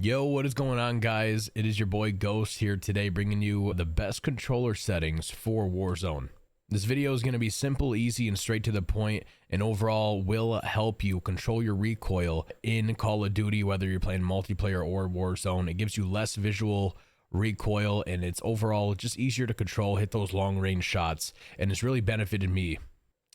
Yo, what is going on, guys? It is your boy Ghost here today, bringing you the best controller settings for Warzone. This video is going to be simple, easy, and straight to the point, and overall will help you control your recoil in Call of Duty, whether you're playing multiplayer or Warzone. It gives you less visual recoil, and it's overall just easier to control, hit those long range shots, and it's really benefited me.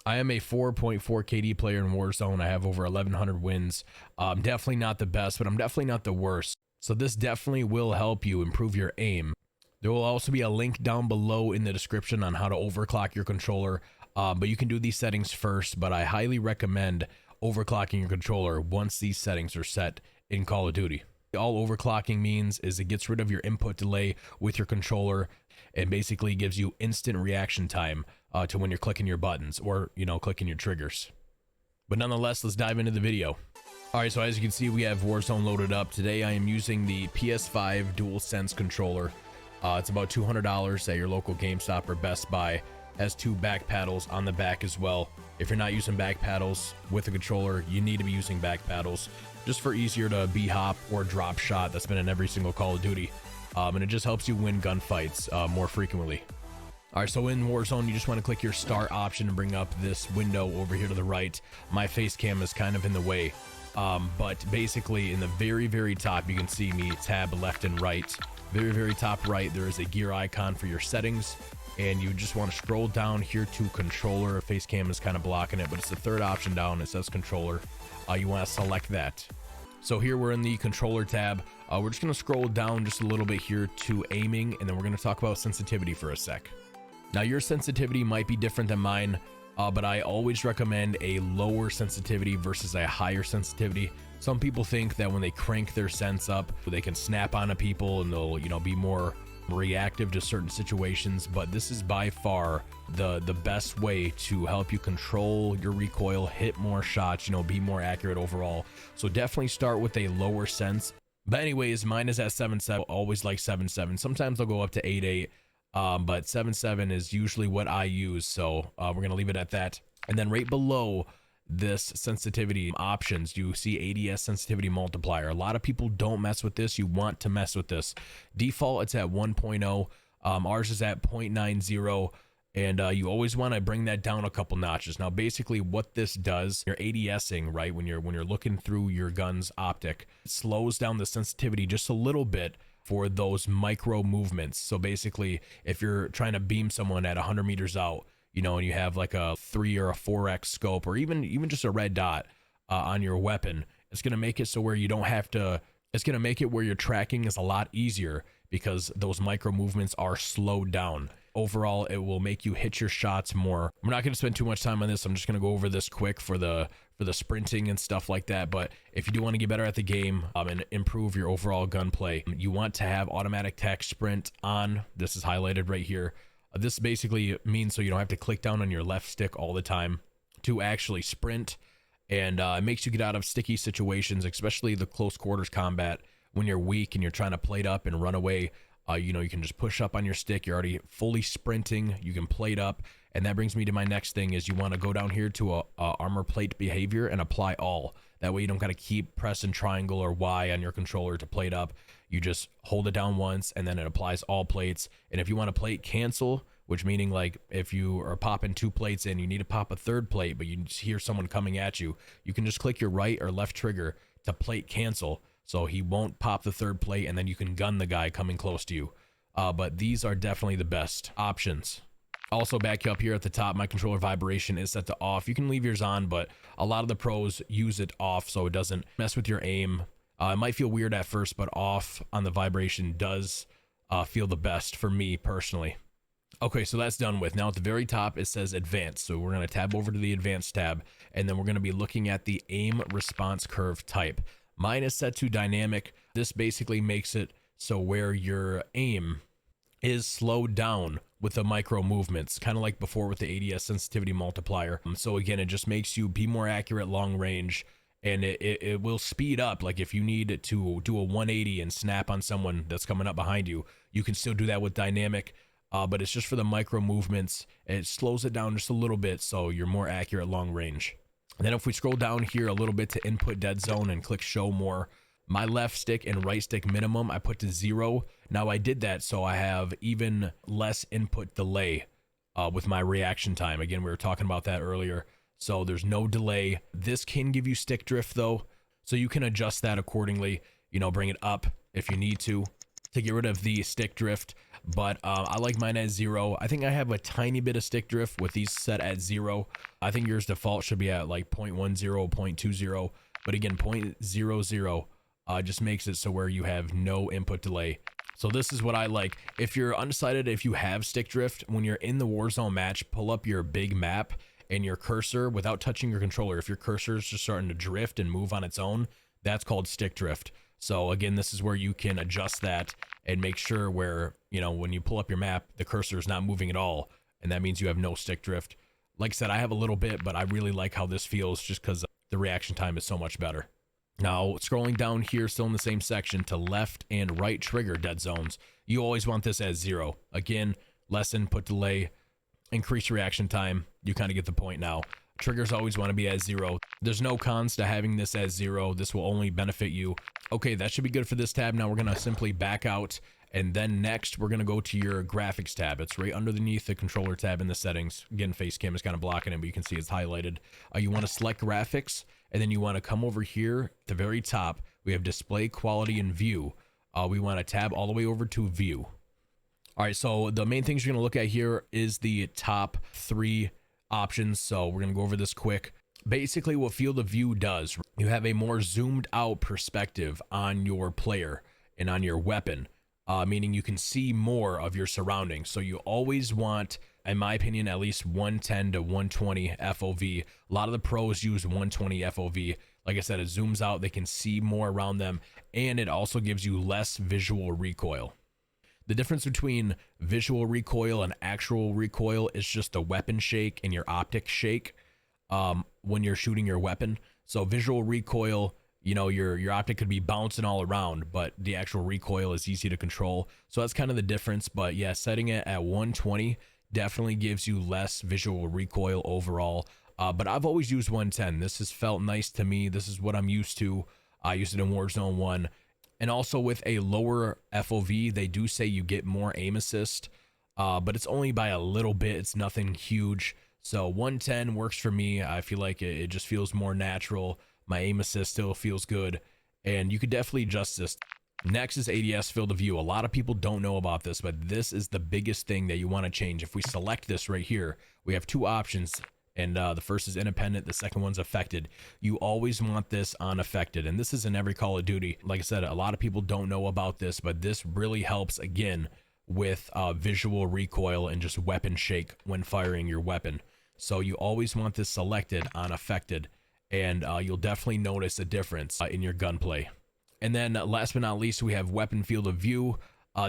I am a 4.4 KD player in Warzone. I have over 1,100 wins. I'm definitely not the best, but I'm definitely not the worst. So this definitely will help you improve your aim. There will also be a link down below in the description on how to overclock your controller. But you can do these settings first, but I highly recommend overclocking your controller once these settings are set in Call of Duty. All overclocking means is it gets rid of your input delay with your controller and basically gives you instant reaction time to when you're clicking your buttons or, clicking your triggers. But nonetheless, let's dive into the video. All right, so as you can see, we have Warzone loaded up. Today, I am using the PS5 DualSense controller. It's about $200 at your local GameStop or Best Buy. Has two back paddles on the back as well. If you're not using back paddles with the controller, you need to be using back paddles just for easier to B-hop or drop shot. That's been in every single Call of Duty. And it just helps you win gunfights more frequently. All right, so in Warzone, you just want to click your start option and bring up this window over here to the right. My face cam is kind of in the way. But basically in the very top, you can see me tab left and right. Very top right, there is a gear icon for your settings, and you just want to scroll down here to controller. Face cam is kind of blocking it, but it's the third option down. It says controller. You want to select that. So here we're in the controller tab. We're just going to scroll down just a little bit here to aiming, and then we're going to talk about sensitivity for a sec. Now your sensitivity might be different than mine, but I always recommend a lower sensitivity versus a higher sensitivity. Some people think that when they crank their sense up, they can snap onto people and they'll, be more reactive to certain situations. But this is by far the best way to help you control your recoil, hit more shots, be more accurate overall. So definitely start with a lower sense. But anyways, mine is at 7.7. Always like 7.7. Sometimes I'll go up to 8.8. But 7.7 is usually what I use, so we're gonna leave it at that. And then right below this sensitivity options, you see ADS sensitivity multiplier. A lot of people don't mess with this. You want to mess with this. Default, it's at 1.0. Ours is at 0.90, and you always want to bring that down a couple notches. Now basically what this does, you're ADSing, right, when you're looking through your gun's optic, it slows down the sensitivity just a little bit for those micro movements. So basically, if you're trying to beam someone at 100 meters out, and you have like a 3 or a 4x scope, or even just a red dot on your weapon, it's going to make it so where you don't have to, it's going to make it where your tracking is a lot easier because those micro movements are slowed down. Overall, it will make you hit your shots more. We're not going to spend too much time on this. I'm just going to go over this quick for the sprinting and stuff like that. But if you do want to get better at the game and improve your overall gunplay, you want to have automatic tac sprint on. This is highlighted right here. This basically means so you don't have to click down on your left stick all the time to actually sprint. And it makes you get out of sticky situations, especially the close quarters combat when you're weak and you're trying to plate up and run away. You can just push up on your stick. You're already fully sprinting. You can plate up. And that brings me to my next thing is you want to go down here to a armor plate behavior and apply all. That way you don't got to keep pressing triangle or Y on your controller to plate up. You just hold it down once and then it applies all plates. And if you want to plate cancel, which meaning like if you are popping 2 plates in, you need to pop a 3rd plate, but you just hear someone coming at you, you can just click your right or left trigger to plate cancel. So he won't pop the 3rd plate, and then you can gun the guy coming close to you. But these are definitely the best options. Also back up here at the top, my controller vibration is set to off. You can leave yours on, but a lot of the pros use it off so it doesn't mess with your aim. It might feel weird at first, but off on the vibration does feel the best for me personally. Okay, so that's done with. Now at the very top, it says advanced. So we're going to tab over to the advanced tab, and then we're going to be looking at the aim response curve type. Mine is set to dynamic. This basically makes it so where your aim is slowed down with the micro movements, kind of like before with the ADS sensitivity multiplier. So again, it just makes you be more accurate long range, and it will speed up. Like if you need to do a 180 and snap on someone that's coming up behind you, you can still do that with dynamic. But it's just for the micro movements. It slows it down just a little bit so you're more accurate long range. And then if we scroll down here a little bit to input dead zone and click show more, My left stick and right stick minimum I put to 0. Now I did that so I have even less input delay with my reaction time. Again, we were talking about that earlier. So there's no delay. This can give you stick drift though, so you can adjust that accordingly. You know, bring it up if you need to get rid of the stick drift. But I like mine at 0. I think I have a tiny bit of stick drift with these set at 0. I think yours default should be at like 0.10, 0.20. But again, 0.00 just makes it so where you have no input delay. So this is what I like. If you're undecided if you have stick drift, when you're in the Warzone match, pull up your big map and your cursor without touching your controller. If your cursor is just starting to drift and move on its own, that's called stick drift. So again, this is where you can adjust that and make sure where, you know, when you pull up your map, the cursor is not moving at all. And that means you have no stick drift. Like I said, I have a little bit, but I really like how this feels just because the reaction time is so much better. Now, scrolling down here, still in the same section, to left and right trigger dead zones. You always want this at 0. Again, less input delay, increase reaction time. You kind of get the point now. Triggers always want to be at 0. There's no cons to having this at 0. This will only benefit you. Okay, that should be good for this tab. Now we're going to simply back out. And then next, we're going to go to your graphics tab. It's right underneath the controller tab in the settings. Again, face cam is kind of blocking it, but you can see it's highlighted. You want to select graphics, and then you want to come over here at the very top. We have display quality and view. We want to tab all the way over to view. All right, so the main things you're going to look at here is the top 3 options. So we're going to go over this quick. Basically, what field of view does, you have a more zoomed out perspective on your player and on your weapon. Meaning you can see more of your surroundings. So you always want, in my opinion, at least 110 to 120 FOV. A lot of the pros use 120 FOV. Like I said, it zooms out, they can see more around them, and it also gives you less visual recoil. The difference between visual recoil and actual recoil is just the weapon shake and your optic shake when you're shooting your weapon. So visual recoil, you know, your optic could be bouncing all around, but the actual recoil is easy to control. So that's kind of the difference. But yeah, setting it at 120 definitely gives you less visual recoil overall. But I've always used 110. This has felt nice to me. This is what I'm used to. I used it in Warzone 1. And also with a lower FOV, they do say you get more aim assist, but it's only by a little bit. It's nothing huge. So 110 works for me. I feel like it just feels more natural. My aim assist still feels good, and you could definitely adjust this. Next is ADS field of view. A lot of people don't know about this, but this is the biggest thing that you want to change. If we select this right here, we have 2 options, and the first is independent, the second one's affected. You always want this on affected, and this is in every Call of Duty. Like I said, a lot of people don't know about this, but this really helps, again, with visual recoil and just weapon shake when firing your weapon. So you always want this selected on affected, and you'll definitely notice a difference in your gunplay. And then last but not least, we have weapon field of view.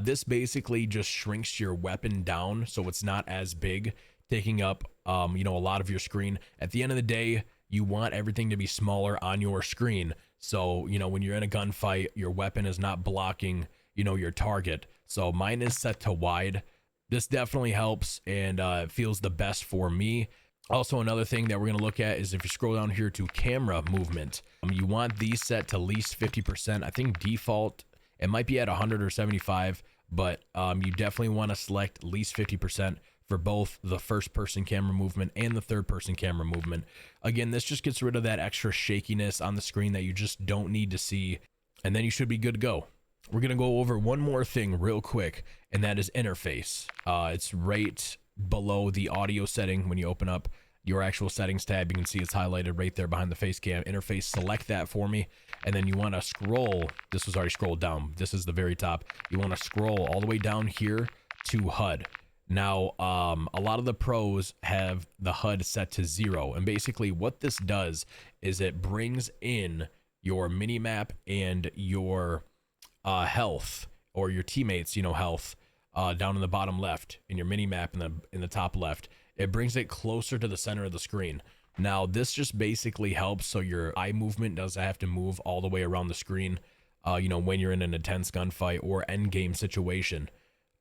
This basically just shrinks your weapon down so it's not as big, taking up you know, a lot of your screen. At the end of the day, you want everything to be smaller on your screen. So, you know, when you're in a gunfight, your weapon is not blocking, you know, your target. So mine is set to wide. This definitely helps, and it feels the best for me. Also, another thing that we're going to look at is if you scroll down here to camera movement, you want these set to least 50%. I think default, it might be at 100 or 75, but you definitely want to select least 50% for both the first person camera movement and the third person camera movement. Again, this just gets rid of that extra shakiness on the screen that you just don't need to see, and then you should be good to go. We're going to go over one more thing real quick, and that is interface. It's right below the audio setting. When you open up your actual settings tab, you can see it's highlighted right there behind the face cam. Interface, select that for me, and then you want to scroll. This was already scrolled down. This is the very top. You want to scroll all the way down here to HUD. Now, a lot of the pros have the HUD set to 0, and basically what this does is it brings in your minimap and your health, or your teammates, you know, health, down in the bottom left, in your mini map in the top left. It brings it closer to the center of the screen. Now, this just basically helps so your eye movement doesn't have to move all the way around the screen, you know, when you're in an intense gunfight or end game situation.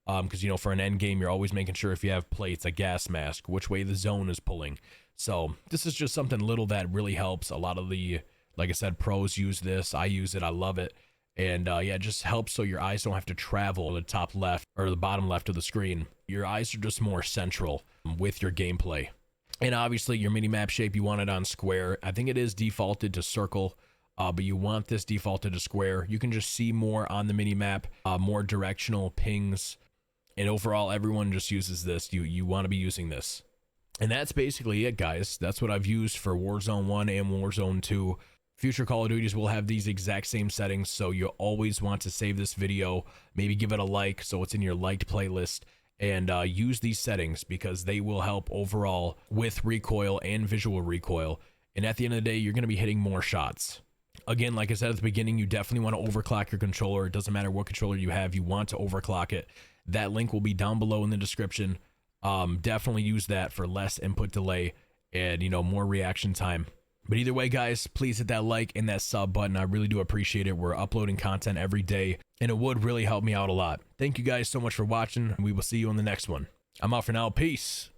Because, you know, for an end game, you're always making sure if you have plates, a gas mask, which way the zone is pulling. So this is just something little that really helps. A lot of the, like I said, pros use this. I use it. I love it. And yeah, it just helps so your eyes don't have to travel to the top left or the bottom left of the screen. Your eyes are just more central with your gameplay. And obviously your mini map shape, you want it on square. I think it is defaulted to circle, but you want this defaulted to square. You can just see more on the mini map, more directional pings. And overall, everyone just uses this. You want to be using this. And that's basically it, guys. That's what I've used for Warzone 1 and Warzone 2. Future Call of Duties will have these exact same settings, so you always want to save this video, maybe give it a like so it's in your liked playlist, and use these settings because they will help overall with recoil and visual recoil. And at the end of the day, you're going to be hitting more shots. Again, like I said at the beginning, you definitely want to overclock your controller. It doesn't matter what controller you have, you want to overclock it. That link will be down below in the description. Definitely use that for less input delay and, you know, more reaction time. But either way, guys, please hit that like and that sub button. I really do appreciate it. We're uploading content every day, and it would really help me out a lot. Thank you guys so much for watching, and we will see you on the next one. I'm out for now. Peace.